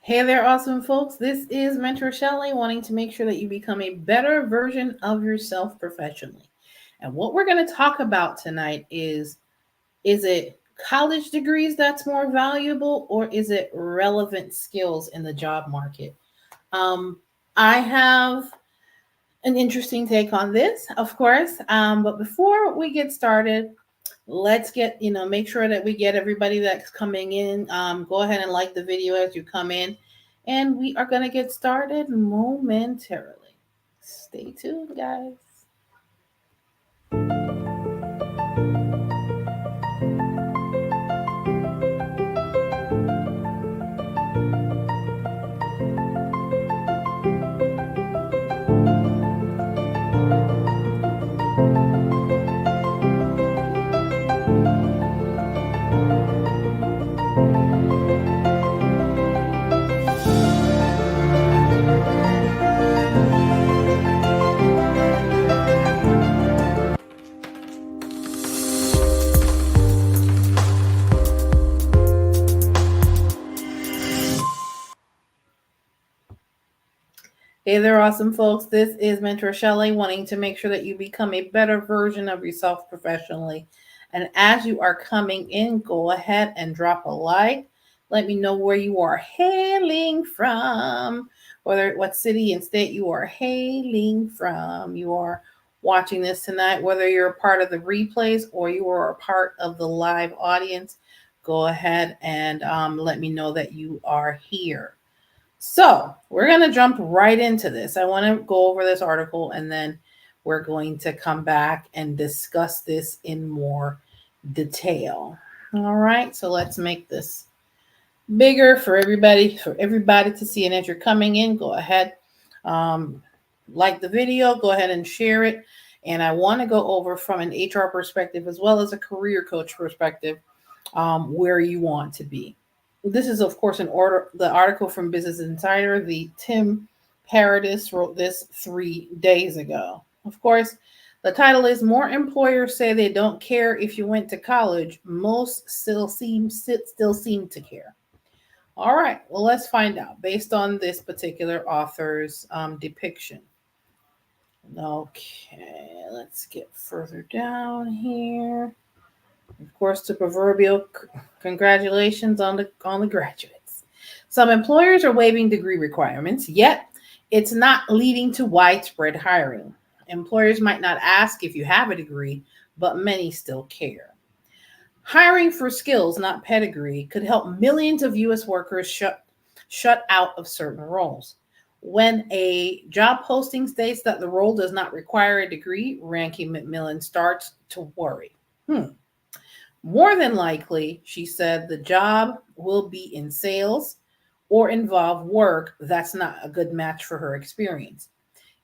Hey there, awesome folks. This is MentorShelly, wanting to make sure that you become a better version of yourself professionally. And what we're going to talk about tonight is it college degrees that's more valuable, or is it relevant skills in the job market? Um, I have an interesting take on this, of course. But before we get started, let's make sure that we get everybody that's coming in. Go ahead and like the video as you come in, and we are going to get started momentarily. Stay tuned, guys. Hey there, awesome folks. This is Mentor Shelley, wanting to make sure that you become a better version of yourself professionally. And as you are coming in, go ahead and drop a like. Let me know where you are hailing from, whether what city and state you are hailing from. You are watching this tonight, whether you're a part of the replays or you are a part of the live audience. Go ahead and let me know that you are here. So we're going to jump right into this. I want to go over this article, and then we're going to come back and discuss this in more detail. All right, so let's make this bigger for everybody to see. And as you're coming in, go ahead, like the video, go ahead and share it. And I want to go over from an HR perspective as well as a career coach perspective, where you want to be. This is, of course, the article from Business Insider. The Tim Paradis wrote this 3 days ago. Of course, the title is "More Employers Say They Don't Care If You Went to College. Most still seem to care." All right, well, let's find out based on this particular author's depiction. Okay, let's get further down here. Of course, the proverbial congratulations on the graduates. Some employers are waiving degree requirements, yet it's not leading to widespread hiring. Employers might not ask if you have a degree, but many still care. Hiring for skills, not pedigree, could help millions of U.S. workers shut out of certain roles. When a job posting states that the role does not require a degree, Rankin McMillan starts to worry. More than likely, she said, the job will be in sales or involve work that's not a good match for her experience.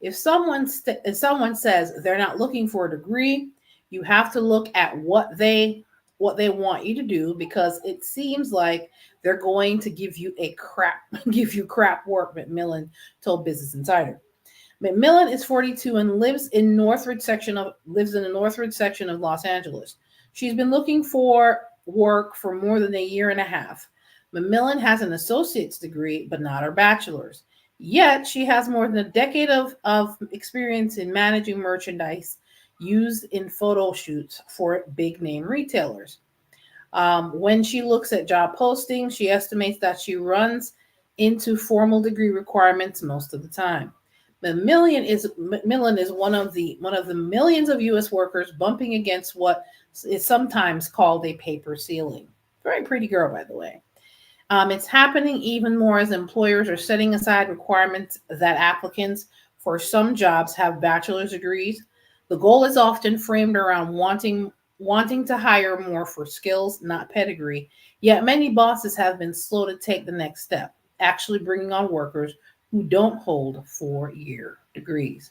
If someone says they're not looking for a degree, you have to look at what they want you to do, because it seems like they're going to give you crap work, McMillan told Business Insider. McMillan is 42 and lives in the Northridge section of Los Angeles. She's been looking for work for more than a year and a half. McMillan has an associate's degree, but not her bachelor's. Yet she has more than a decade of experience in managing merchandise used in photo shoots for big name retailers. When she looks at job postings, she estimates that she runs into formal degree requirements most of the time. McMillan is one of the millions of U.S. workers bumping against what is sometimes called a paper ceiling. Very pretty girl, by the way. It's happening even more as employers are setting aside requirements that applicants for some jobs have bachelor's degrees. The goal is often framed around wanting to hire more for skills, not pedigree. Yet many bosses have been slow to take the next step, actually bringing on workers who don't hold 4-year degrees.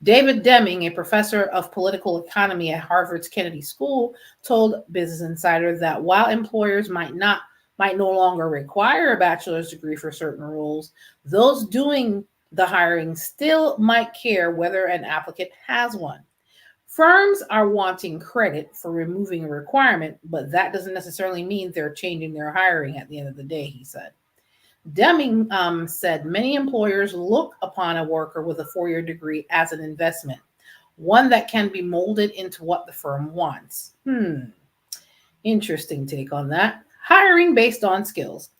David Deming, a professor of political economy at Harvard's Kennedy School, told Business Insider that while employers might no longer require a bachelor's degree for certain roles, those doing the hiring still might care whether an applicant has one. Firms are wanting credit for removing a requirement, but that doesn't necessarily mean they're changing their hiring at the end of the day, he said. Deming said many employers look upon a worker with a 4-year degree as an investment, one that can be molded into what the firm wants. Interesting take on that. Hiring based on skills.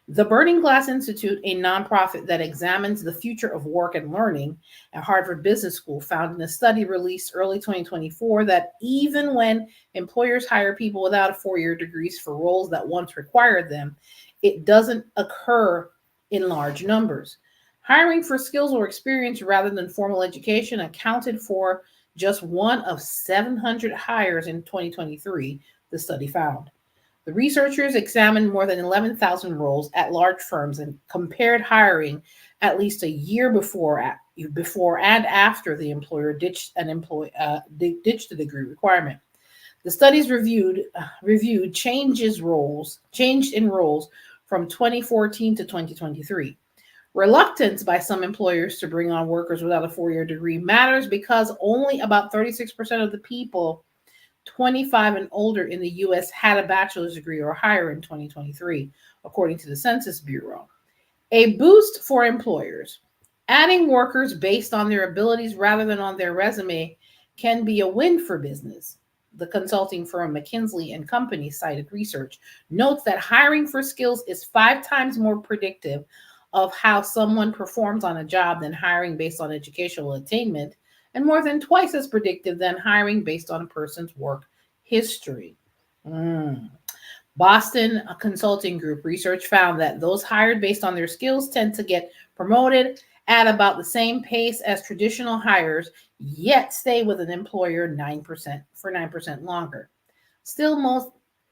The Burning Glass Institute, a nonprofit that examines the future of work and learning at Harvard Business School, found in a study released early 2024 that even when employers hire people without a 4-year degrees for roles that once required them, it doesn't occur in large numbers. Hiring for skills or experience rather than formal education accounted for just one of 700 hires in 2023, the study found. The researchers examined more than 11,000 roles at large firms and compared hiring at least a year before and after the employer ditched the degree requirement. The studies reviewed changed in roles from 2014 to 2023. Reluctance by some employers to bring on workers without a 4-year degree matters because only about 36% of the people 25 and older in the US had a bachelor's degree or higher in 2023, according to the Census Bureau. A boost for employers. Adding workers based on their abilities rather than on their resume can be a win for business. The consulting firm McKinsey and Company cited research notes that hiring for skills is 5 times more predictive of how someone performs on a job than hiring based on educational attainment, and more than twice as predictive than hiring based on a person's work history. Boston Consulting Group research found that those hired based on their skills tend to get promoted at about the same pace as traditional hires, yet stay with an employer 9% longer. Still,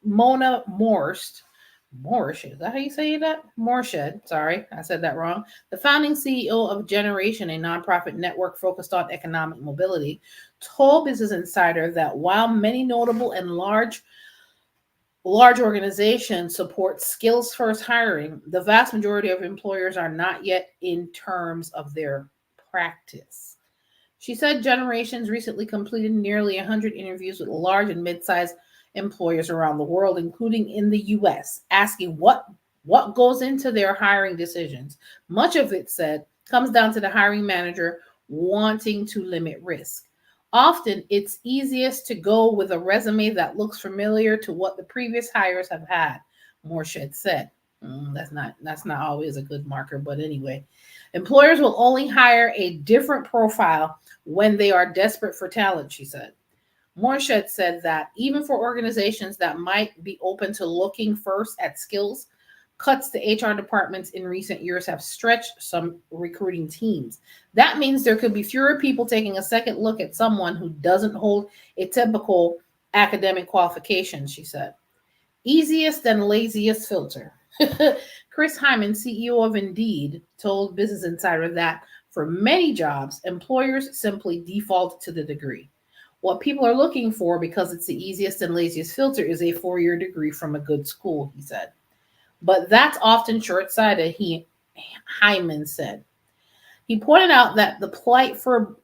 Mona Morshed, is that how you say that? Morshed, sorry, I said that wrong. The founding CEO of Generation, a nonprofit network focused on economic mobility, told Business Insider that while many notable and large organizations support skills first hiring, the vast majority of employers are not yet in terms of their practice. She said Generations recently completed nearly 100 interviews with large and mid-sized employers around the world, including in the US, asking what goes into their hiring decisions. Much of it said comes down to the hiring manager wanting to limit risk. Often it's easiest to go with a resume that looks familiar to what the previous hires have had, Morshed said. That's not always a good marker, but anyway. Employers will only hire a different profile when they are desperate for talent, she said. Morshed said that even for organizations that might be open to looking first at skills, cuts to HR departments in recent years have stretched some recruiting teams. That means there could be fewer people taking a second look at someone who doesn't hold a typical academic qualification, she said. Easiest and laziest filter. Chris Hyman, CEO of Indeed, told Business Insider that for many jobs, employers simply default to the degree. What people are looking for, because it's the easiest and laziest filter, is a 4-year degree from a good school, he said. But that's often short-sighted, Hyman said. He pointed out that the plight for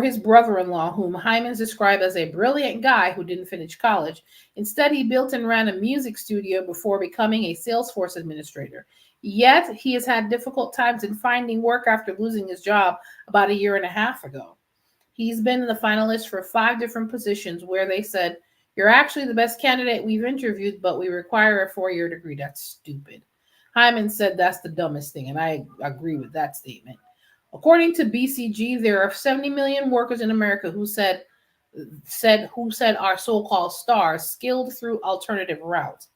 his brother-in-law, whom Hyman described as a brilliant guy who didn't finish college. Instead, he built and ran a music studio before becoming a Salesforce administrator. Yet, he has had difficult times in finding work after losing his job about a year and a half ago. He's been the finalist for 5 different positions where they said, "You're actually the best candidate we've interviewed, but we require a 4-year degree." That's stupid. Hyman said that's the dumbest thing, and I agree with that statement. According to BCG, there are 70 million workers in America who said are so-called stars, skilled through alternative routes.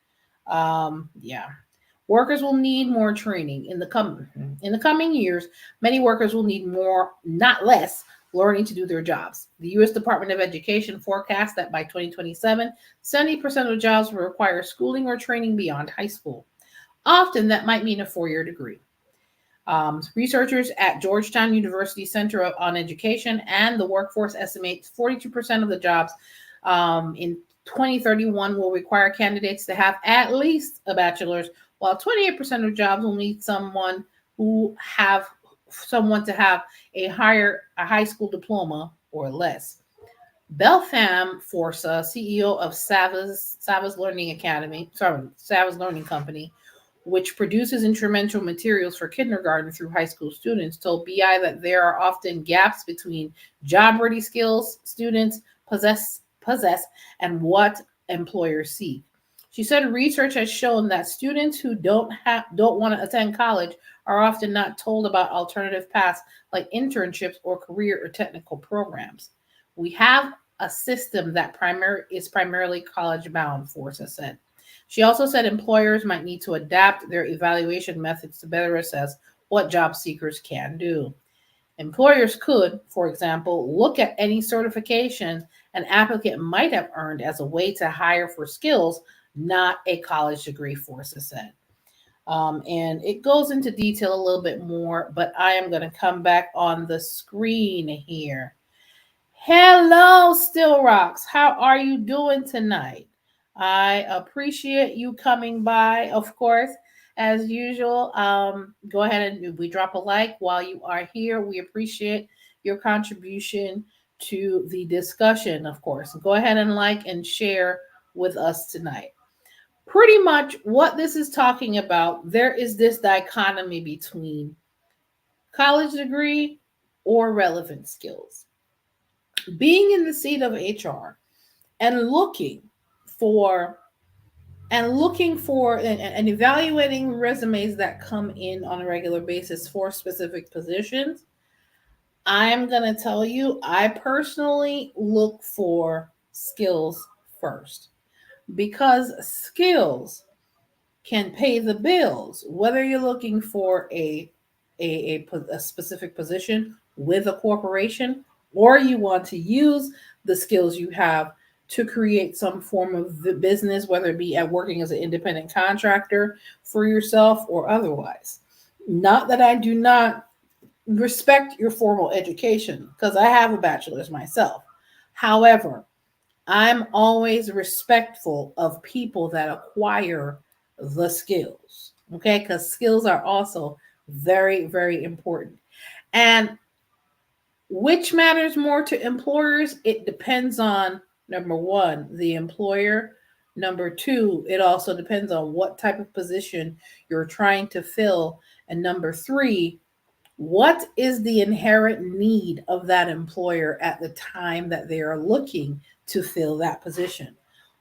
Workers will need more training in the coming years. Many workers will need more, not less, learning to do their jobs. The U.S. Department of Education forecasts that by 2027, 70% of jobs will require schooling or training beyond high school. Often that might mean a 4-year degree. Researchers at Georgetown University Center on Education and the Workforce estimate 42% of the jobs in 2031 will require candidates to have at least a bachelor's, while 28% of jobs will need someone to have a high school diploma or less. Belfam Forsa, CEO of Savas Learning Company, which produces instrumental materials for kindergarten through high school students, told BI that there are often gaps between job-ready skills students possess and what employers seek. She said research has shown that students who don't want to attend college are often not told about alternative paths like internships or career or technical programs. We have a system that is primarily college bound, Forza said. She also said employers might need to adapt their evaluation methods to better assess what job seekers can do. Employers could, for example, look at any certification an applicant might have earned as a way to hire for skills, not a college degree, Forza said. And it goes into detail a little bit more, but I am going to come back on the screen here. Hello, Still Rocks. How are you doing tonight? I appreciate you coming by, of course. As usual, go ahead and we drop a like while you are here. We appreciate your contribution to the discussion, of course. Go ahead and like and share with us tonight. Pretty much what this is talking about, there is this dichotomy between college degree or relevant skills. Being in the seat of HR and for looking for and evaluating resumes that come in on a regular basis for specific positions, I'm going to tell you, I personally look for skills first because skills can pay the bills, whether you're looking for a specific position with a corporation or you want to use the skills you have to create some form of business, whether it be at working as an independent contractor for yourself or otherwise. Not that I do not respect your formal education, because I have a bachelor's myself. However, I'm always respectful of people that acquire the skills, okay? Because skills are also very, very important. And which matters more to employers? It depends on, number one, the employer. Number two, it also depends on what type of position you're trying to fill. And number three, what is the inherent need of that employer at the time that they are looking to fill that position?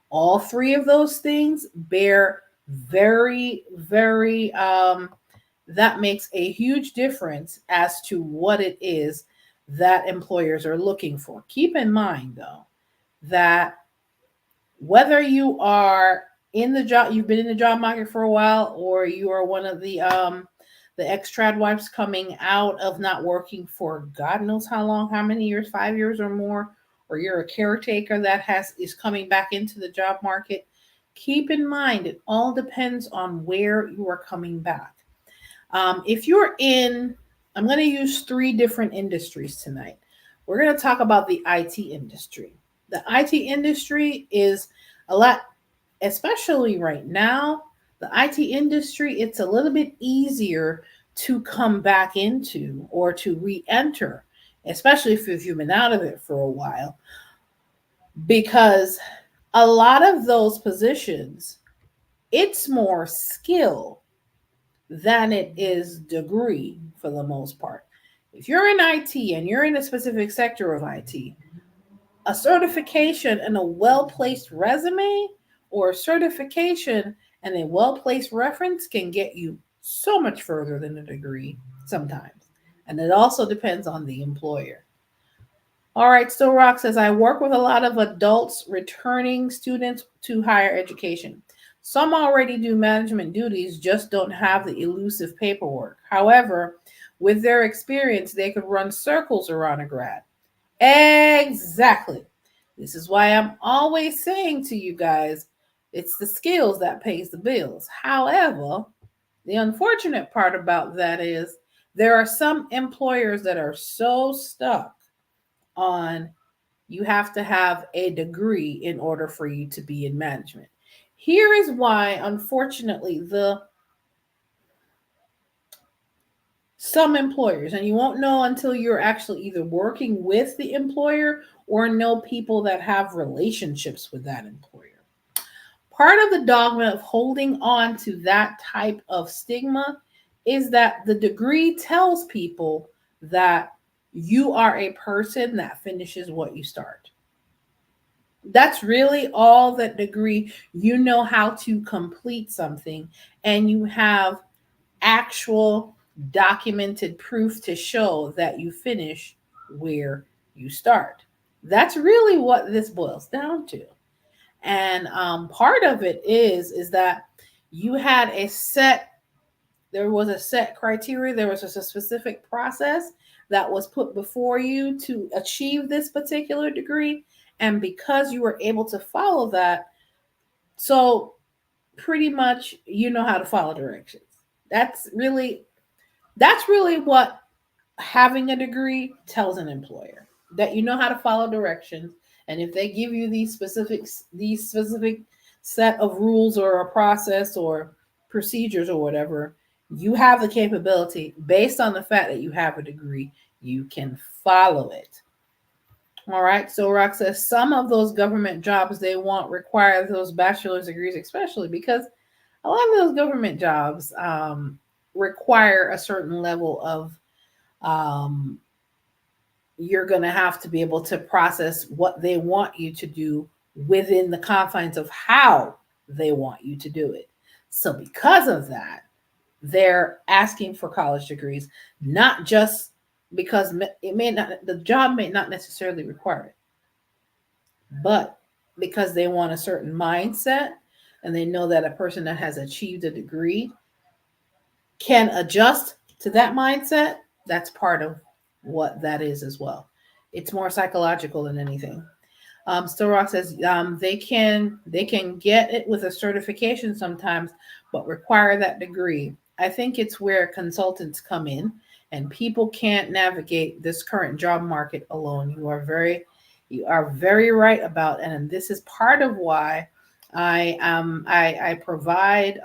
All three of those things bear very, very, that makes a huge difference as to what it is that employers are looking for. Keep in mind, though, that whether you are in the job, you've been in the job market for a while, or you are one of the ex-trad wives coming out of not working for God knows how long, how many years, 5 years or more, or you're a caretaker that is coming back into the job market, keep in mind it all depends on where you are coming back. If you're in, I'm going to use 3 different industries tonight. We're going to talk about the IT industry. The IT industry is a lot, especially right now, the IT industry, it's a little bit easier to come back into or to re-enter, especially if you've been out of it for a while, because a lot of those positions, it's more skill than it is degree for the most part. If you're in IT and you're in a specific sector of IT, a certification and a well-placed resume or a certification and a well-placed reference can get you so much further than a degree sometimes. And it also depends on the employer. All right, Still Rock says, I work with a lot of adults returning students to higher education. Some already do management duties, just don't have the elusive paperwork. However, with their experience, they could run circles around a grad. Exactly. This is why I'm always saying to you guys, it's the skills that pays the bills. However, the unfortunate part about that is there are some employers that are so stuck on you have to have a degree in order for you to be in management. Here is why, unfortunately, some employers, and you won't know until you're actually either working with the employer or know people that have relationships with that employer. Part of the dogma of holding on to that type of stigma is that the degree tells people that you are a person that finishes what you start. That's really all that degree. You know how to complete something, and you have actual documented proof to show that you finish where you start. That's really what this boils down to. And part of it is that you had a set, there was a set criteria, there was a specific process that was put before you to achieve this particular degree. And because you were able to follow that, so pretty much you know how to follow directions. That's really that's really what having a degree tells an employer, that you know how to follow directions. And if they give you these specific set of rules or a process or procedures or whatever, you have the capability, based on the fact that you have a degree, you can follow it. All right. So Rock says some of those government jobs they want require those bachelor's degrees, especially because a lot of those government jobs require a certain level of um, you're going to have to be able to process what they want you to do within the confines of how they want you to do it. So, because of that, they're asking for college degrees, not just because the job may not necessarily require it, but because they want a certain mindset and they know that a person that has achieved a degree can adjust to that mindset. That's part of what that is as well. It's more psychological than anything. Still Rock says they can get it with a certification sometimes, but require that degree. I think it's where consultants come in, and people can't navigate this current job market alone. You are very right about, and this is part of why I provide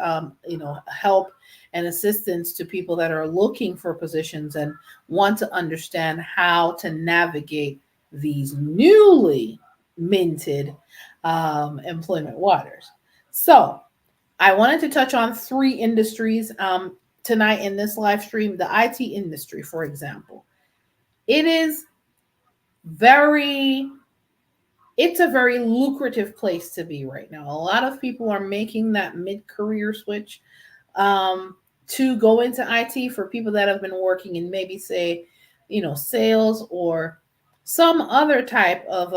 help and assistance to people that are looking for positions and want to understand how to navigate these newly minted employment waters. So I wanted to touch on three industries tonight in this live stream. The IT industry, for example, it is very it's a very lucrative place to be right now. A lot of people are making that mid-career switch to go into IT, for people that have been working in maybe say, sales or some other type of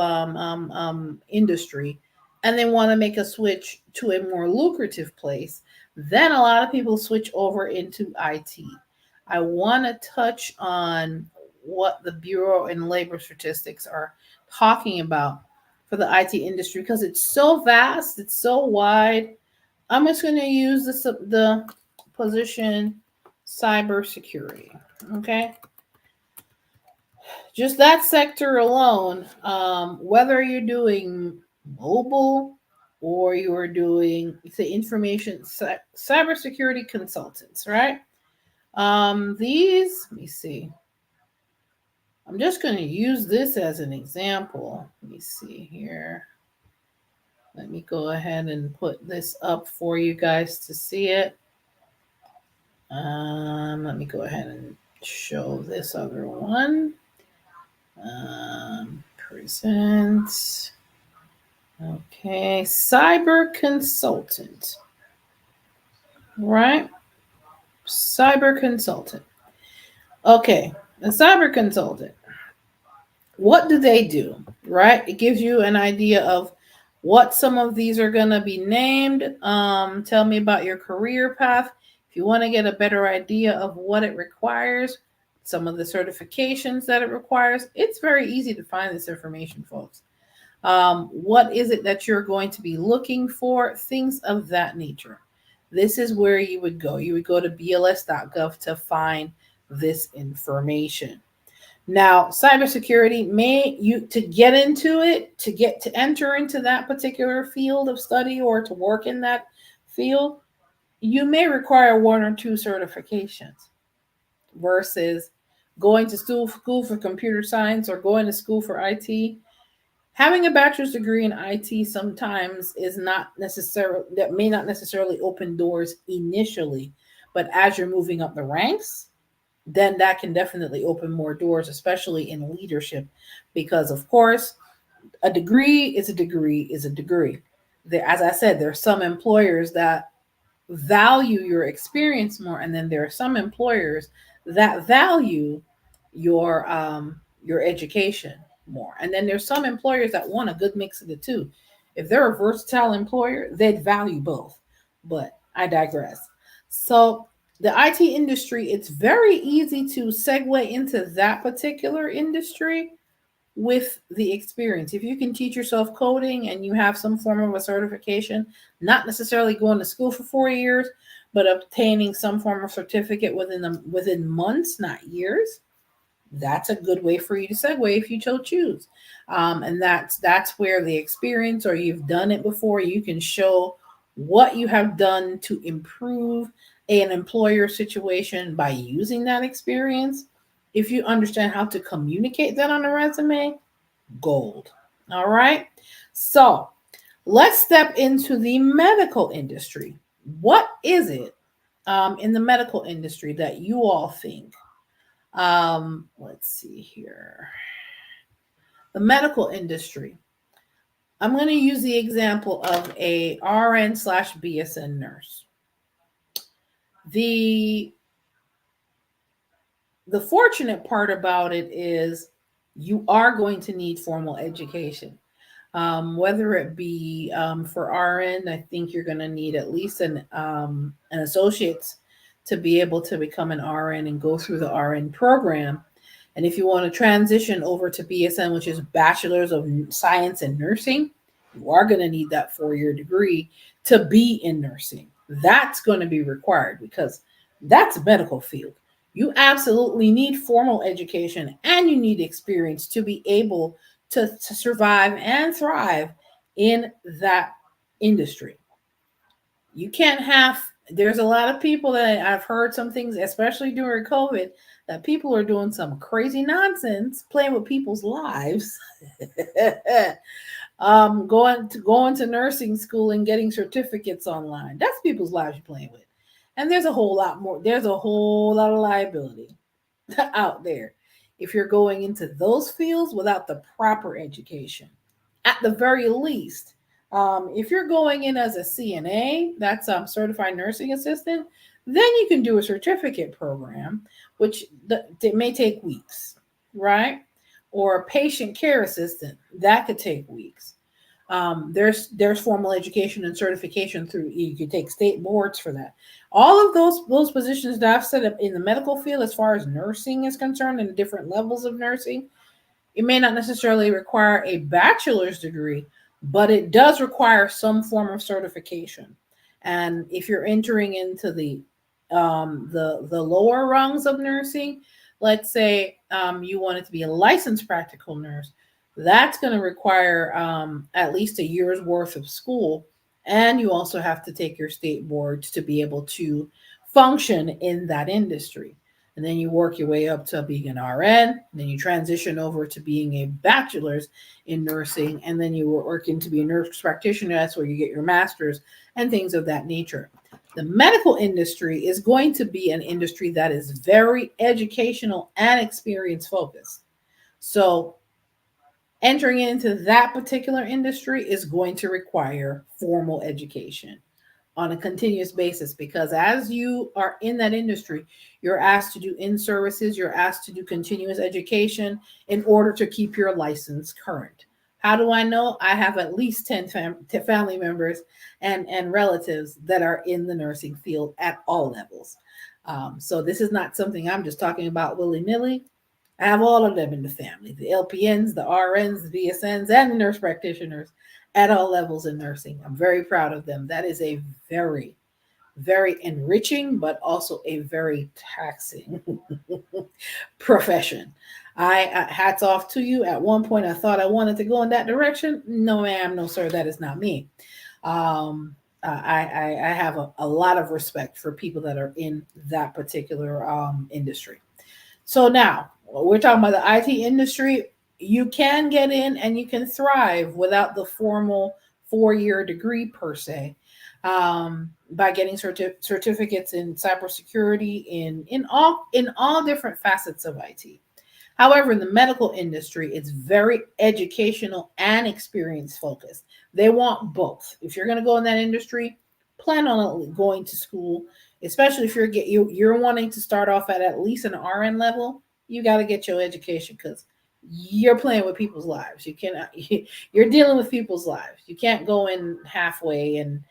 industry, and they want to make a switch to a more lucrative place. Then a lot of people switch over into IT. I want to touch on what the Bureau and Labor Statistics are talking about for the IT industry, because it's so vast, it's so wide. I'm just going to use the position cybersecurity. Okay. Just that sector alone, whether you're doing mobile or you're doing, say, information cybersecurity consultants, right? Let me see. I'm just going to use this as an example. Let me see here. Let me go ahead and put this up for you guys to see it. Let me go ahead and show this other one. Present. Okay, cyber consultant. Right? Cyber consultant. Okay, a cyber consultant. What do they do? Right? It gives you an idea of what some of these are going to be named. Tell me about your career path. If you want to get a better idea of what it requires, some of the certifications that it requires, it's very easy to find this information, folks. What is it that you're going to be looking for? Things of that nature. This is where you would go. You would go to bls.gov to find this information. Now, cybersecurity, to get into it, to enter into that particular field of study or to work in that field, you may require one or two certifications versus going to school for computer science or going to school for IT. Having a bachelor's degree in IT sometimes is not necessarily, that may not necessarily open doors initially, but as you're moving up the ranks, then that can definitely open more doors, especially in leadership, because of course, a degree is a degree is a degree. There, as I said, there are some employers that value your experience more, and then there are some employers that value your education more, and then there's some employers that want a good mix of the two. If they're a versatile employer, they'd value both, but I digress. So the IT industry, it's very easy to segue into that particular industry with the experience. If you can teach yourself coding and you have some form of a certification, not necessarily going to school for 4 years, but obtaining some form of certificate within months, not years, that's a good way for you to segue if you so choose. And that's where the experience, or you've done it before, you can show what you have done to improve an employer situation by using that experience. If you understand how to communicate that on a resume, gold. All right. So let's step into the medical industry. What is it in the medical industry that you all think? Let's see here. The medical industry. I'm going to use the example of a RN slash BSN nurse. The fortunate part about it is you are going to need formal education. Whether it be for RN, I think you're going to need at least an associate's to be able to become an RN and go through the RN program. And if you want to transition over to BSN, which is Bachelor's of Science in Nursing, you are going to need that 4-year degree to be in nursing. That's going to be required because that's a medical field. You absolutely need formal education and you need experience to be able to survive and thrive in that industry. You can't have, there's a lot of people that I've heard some things, especially during COVID, that people are doing some crazy nonsense, playing with people's lives, going to nursing school and getting certificates online. That's people's lives you're playing with. And there's a whole lot more. There's a whole lot of liability out there if you're going into those fields without the proper education. At the very least, if you're going in as a CNA, that's certified nursing assistant, then you can do a certificate program, which it may take weeks, right? Or a patient care assistant, that could take weeks. There's formal education and certification through, you can take state boards for that. All of those positions that I've set up in the medical field, as far as nursing is concerned, and different levels of nursing, it may not necessarily require a bachelor's degree, but it does require some form of certification. And if you're entering into the lower rungs of nursing, let's say you wanted to be a licensed practical nurse, that's going to require at least a year's worth of school. And you also have to take your state boards to be able to function in that industry. And then you work your way up to being an RN, then you transition over to being a bachelor's in nursing, and then you work into be a nurse practitioner. That's where you get your master's and things of that nature. The medical industry is going to be an industry that is very educational and experience focused. So entering into that particular industry is going to require formal education on a continuous basis, because as you are in that industry, you're asked to do in services, you're asked to do continuous education in order to keep your license current. How do I know? I have at least 10 family members and relatives that are in the nursing field at all levels. So this is not something I'm just talking about willy-nilly. I have all of them in the family, the LPNs, the RNs, the BSNs, and the nurse practitioners at all levels in nursing. I'm very proud of them. That is a very, very enriching, but also a very taxing profession. Hats off to you. At one point, I thought I wanted to go in that direction. No, ma'am, no, sir, that is not me. I have a lot of respect for people that are in that particular industry. So now we're talking about the IT industry. you can get in and you can thrive without the formal 4-year degree per se, by getting certificates in cybersecurity in all different facets of IT. However, in the medical industry, it's very educational and experience focused. They want both. If you're going to go in that industry, plan on going to school, especially if you're wanting to start off at least an RN level. You got to get your education because you're playing with people's lives. You cannot. You're dealing with people's lives. You can't go in halfway and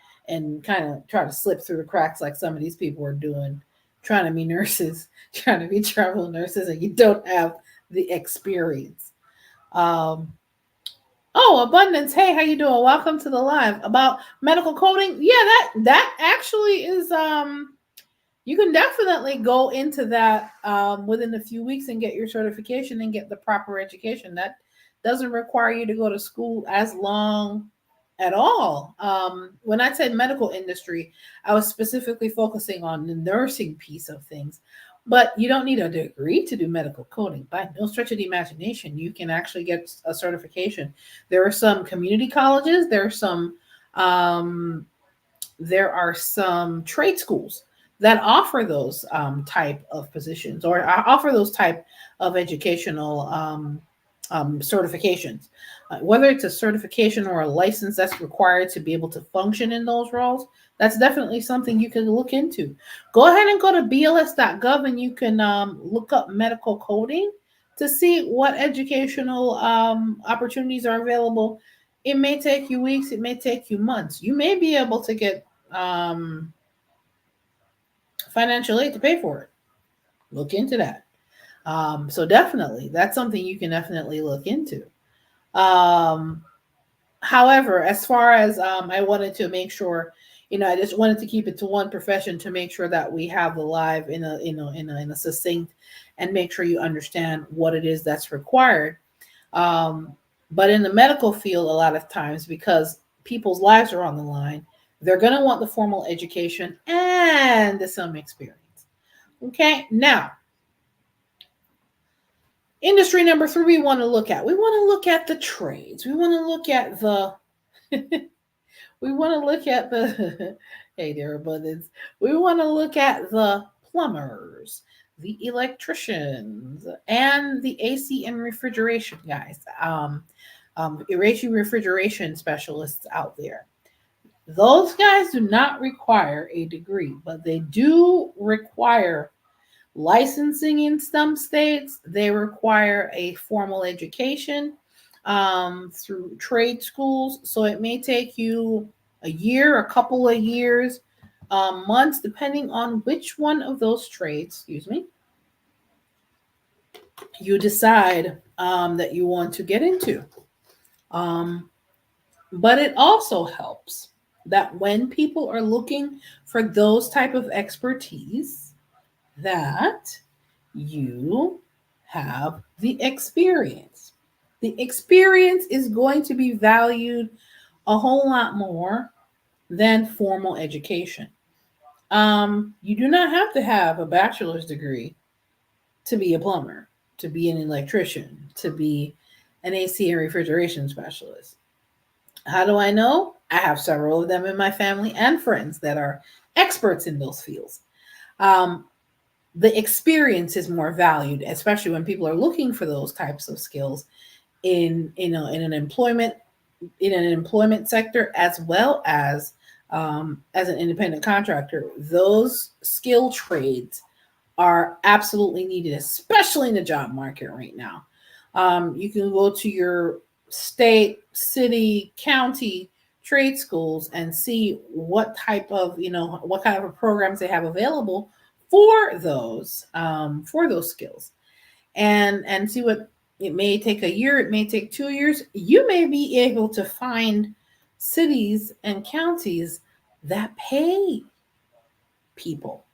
kind of try to slip through the cracks like some of these people are doing, trying to be nurses, trying to be travel nurses, and you don't have the experience. Um, oh, abundance. Hey, how you doing? Welcome to the live about medical coding. Yeah, that actually is. You can definitely go into that within a few weeks and get your certification and get the proper education. That doesn't require you to go to school as long at all. When I said medical industry, I was specifically focusing on the nursing piece of things. But you don't need a degree to do medical coding. By no stretch of the imagination, you can actually get a certification. There are some community colleges. Um, there are some trade schools that offer those type of positions or offer those type of educational certifications. Whether it's a certification or a license that's required to be able to function in those roles, that's definitely something you can look into. Go ahead and go to bls.gov and you can look up medical coding to see what educational opportunities are available. It may take you weeks, it may take you months. You may be able to get financial aid to pay for it. Look into that. So definitely, that's something you can definitely look into. Um, However, as far as I wanted to make sure, I just wanted to keep it to one profession to make sure that we have the live in a succinct and make sure you understand what it is that's required. Um, but in the medical field, a lot of times, because people's lives are on the line, they're going to want the formal education and some experience. Okay, now industry number 3 we want to look at. We want to look at the trades. We want to look at the we want to look at the hey there, abundance. We want to look at the plumbers, the electricians, and the AC and refrigeration guys. AC refrigeration specialists out there. Those guys do not require a degree, but they do require licensing in some states. They require a formal education through trade schools. So it may take you a year, a couple of years, months, depending on which one of those trades, you decide that you want to get into. But it also helps that when people are looking for those type of expertise, that you have the experience. The experience is going to be valued a whole lot more than formal education. You do not have to have a bachelor's degree to be a plumber, to be an electrician, to be an AC and refrigeration specialist. How do I know? I have several of them in my family and friends that are experts in those fields. Um, the experience is more valued, especially when people are looking for those types of skills in an employment sector, as well as an independent contractor. Those skill trades are absolutely needed, especially in the job market right now. You can go to your state, city, county trade schools and see what kind of programs they have available for those skills, and see what it may take a year, it may take 2 years. You may be able to find cities and counties that pay people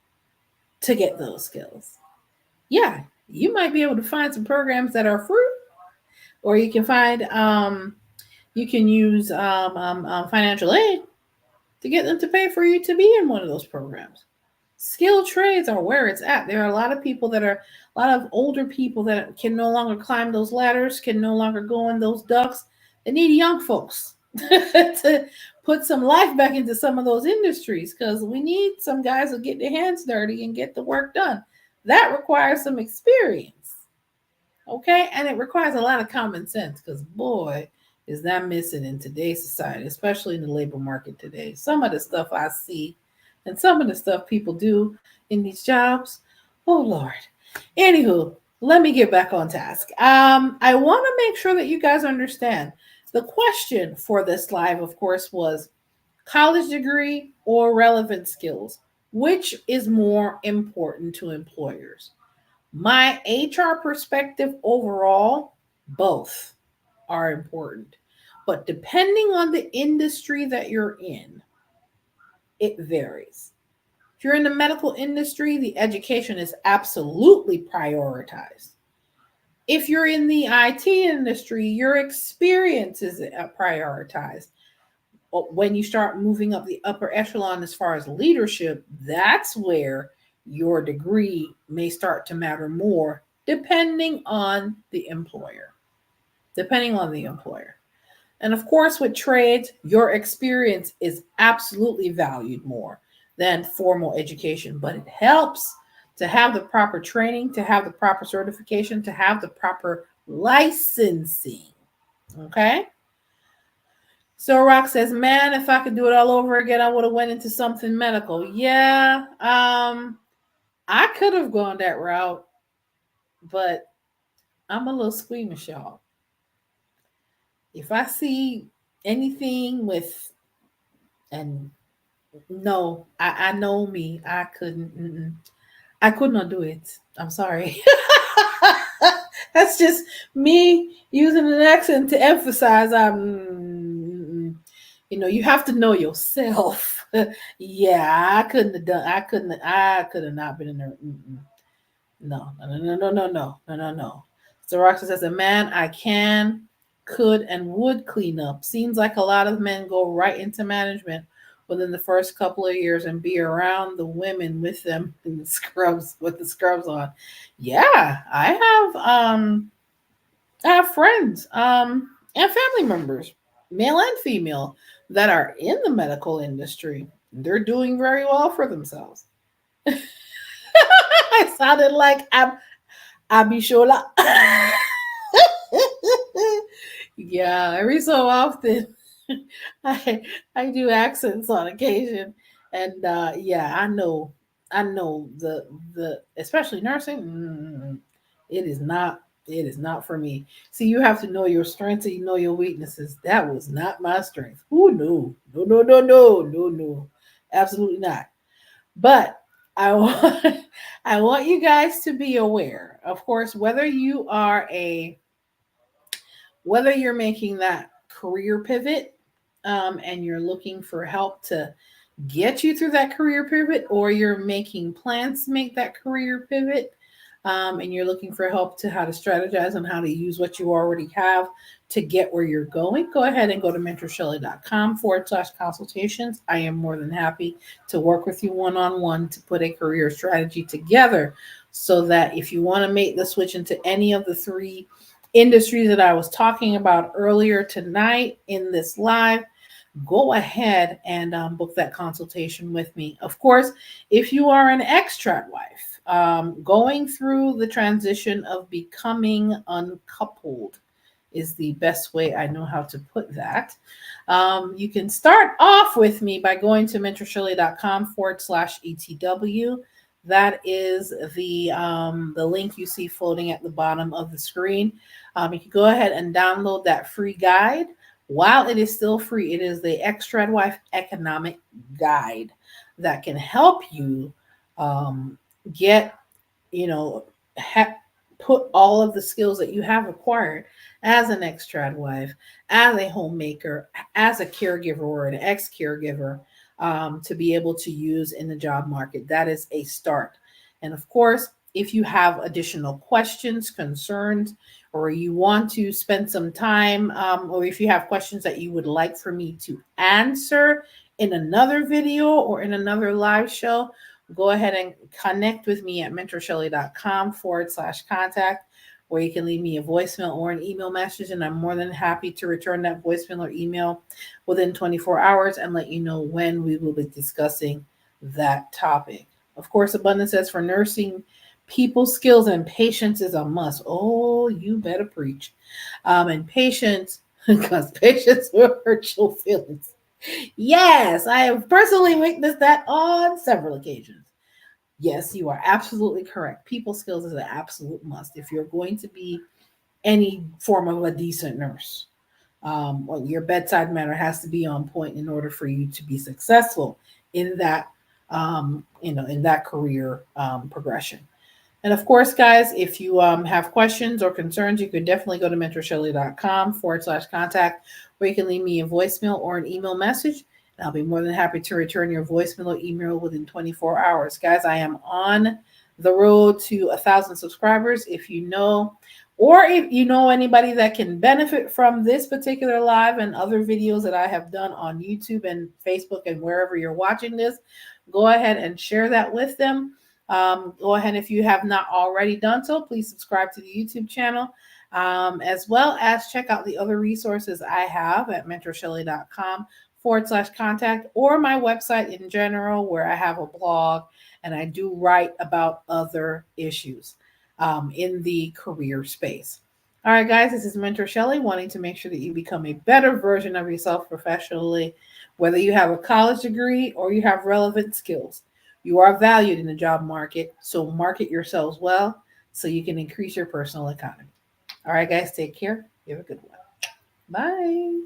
to get those skills. Yeah, you might be able to find some programs that are free, or you can find you can use financial aid to get them to pay for you to be in one of those programs. Skilled trades are where it's at. There are a lot of people that are, a lot of older people that can no longer climb those ladders, can no longer go in those ducks. They need young folks to put some life back into some of those industries, because we need some guys who get their hands dirty and get the work done. That requires some experience. Okay, and it requires a lot of common sense, because boy, is that missing in today's society, especially in the labor market today. Some of the stuff I see and some of the stuff people do in these jobs, oh Lord. Anywho, let me get back on task. I want to make sure that you guys understand the question for this live, of course, was college degree or relevant skills. Which is more important to employers? My HR perspective overall, both are important. But depending on the industry that you're in, it varies. If you're in the medical industry, the education is absolutely prioritized. If you're in the IT industry, your experience is prioritized. When you start moving up the upper echelon as far as leadership, that's where your degree may start to matter more, depending on the employer. Depending on the employer. And of course, with trades, your experience is absolutely valued more than formal education, but it helps to have the proper training, to have the proper certification, to have the proper licensing. Okay? So Rock says, man, if I could do it all over again, I would have went into something medical. Yeah, I could have gone that route, but I'm a little squeamish, y'all. If I see anything with, and no, I know me, I couldn't, I could not do it. I'm sorry. That's just me using an accent to emphasize you have to know yourself. Yeah, I couldn't have done. I could have not been in there. No. So Roxy says, a man I can, could, and would clean up. Seems like a lot of men go right into management within the first couple of years and be around the women with them in the scrubs, with the scrubs on. Yeah, I have friends and family members, male and female, that are in the medical industry. They're doing very well for themselves. I sounded like Abishola. Yeah, every so often I do accents on occasion, and yeah, I know the especially nursing. It is not for me. See, you have to know your strengths and you know your weaknesses. That was not my strength. Oh no, absolutely not. But I want I want you guys to be aware, of course, whether you're making that career pivot and you're looking for help to get you through that career pivot, or you're making plans to make that career pivot, and you're looking for help to how to strategize on how to use what you already have to get where you're going, go ahead and go to mentorshelly.com/consultations. I am more than happy to work with you one-on-one to put a career strategy together, so that if you want to make the switch into any of the three industries that I was talking about earlier tonight in this live, go ahead and book that consultation with me. Of course, if you are an extrat wife, going through the transition of becoming uncoupled is the best way I know how to put that. You can start off with me by going to mentorshelly.com/ETW. That is the link you see floating at the bottom of the screen. You can go ahead and download that free guide. While it is still free, it is the Extrat Wife Economic Guide that can help you get, put all of the skills that you have acquired as an extrat wife, as a homemaker, as a caregiver or an ex-caregiver, to be able to use in the job market. That is a start. And of course, if you have additional questions, concerns, or you want to spend some time, or if you have questions that you would like for me to answer in another video or in another live show, go ahead and connect with me at mentorshelly.com/contact, where you can leave me a voicemail or an email message, and I'm more than happy to return that voicemail or email within 24 hours and let you know when we will be discussing that topic. Of course, Abundance says for nursing, people skills and patience is a must. Oh, you better preach. And patience, because patience will hurt your feelings. Yes, I have personally witnessed that on several occasions. Yes, you are absolutely correct. People skills is an absolute must if you're going to be any form of a decent nurse. Well, your bedside manner has to be on point in order for you to be successful in that, in that career progression. And of course, guys, if you have questions or concerns, you could definitely go to mentorshelly.com/contact, where you can leave me a voicemail or an email message. And I'll be more than happy to return your voicemail or email within 24 hours. Guys, I am on the road to 1,000 subscribers. If you know, or if you know anybody that can benefit from this particular live and other videos that I have done on YouTube and Facebook and wherever you're watching this, go ahead and share that with them. Go ahead, if you have not already done so, please subscribe to the YouTube channel, as well as check out the other resources I have at mentorshelly.com/contact, or my website in general, where I have a blog and I do write about other issues in the career space. All right, guys, this is Mentor Shelly, wanting to make sure that you become a better version of yourself professionally, whether you have a college degree or you have relevant skills. You are valued in the job market, so market yourselves well so you can increase your personal economy. All right, guys, take care. You have a good one. Bye.